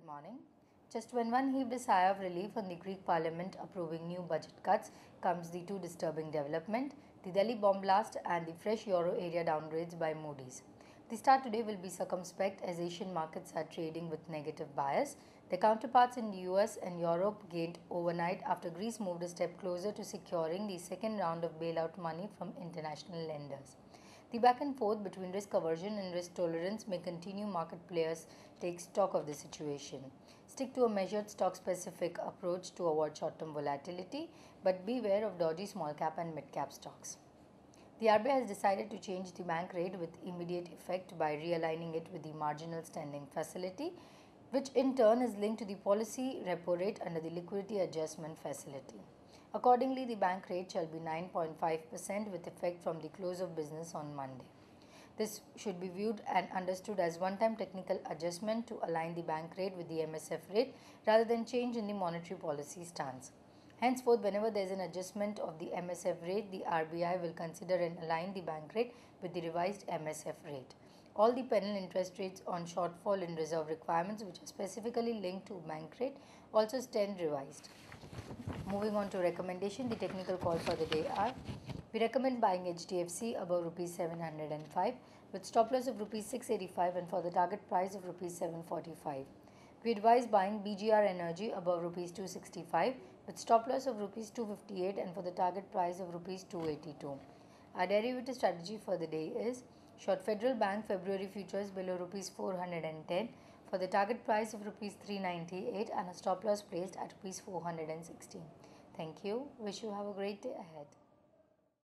morning. Just when one heaved a sigh of relief on the Greek parliament approving new budget cuts comes the two disturbing development, the Delhi bomb blast and the fresh euro area downgrades by Moody's. The start today will be circumspect as Asian markets are trading with negative bias. The counterparts in the US and Europe gained overnight after Greece moved a step closer to securing the second round of bailout money from international lenders. The back and forth between risk aversion and risk tolerance may continue. Market players take stock of the situation. Stick to a measured stock specific approach to avoid short term volatility, but beware of dodgy small cap and mid cap stocks. The RBI has decided to change the bank rate with immediate effect by realigning it with the marginal standing facility, which in turn is linked to the policy repo rate under the liquidity adjustment facility. Accordingly, the bank rate shall be 9.5% with effect from the close of business on Monday. This should be viewed and understood as one-time technical adjustment to align the bank rate with the MSF rate rather than change in the monetary policy stance. Henceforth, whenever there is an adjustment of the MSF rate, the RBI will consider and align the bank rate with the revised MSF rate. All the penal interest rates on shortfall in reserve requirements which are specifically linked to bank rate also stand revised. Moving on to recommendation, the technical call for the day are: we recommend buying HDFC above rupees 705 with stop loss of rupees 685 and for the target price of rupees 745. We advise buying BGR Energy above rupees 265 with stop loss of rupees 258 and for the target price of rupees 282. Our derivative strategy for the day is short Federal Bank February futures below rupees 410 for the target price of rupees 398 and a stop loss placed at rupees 416. Thank you. Wish you have a great day ahead.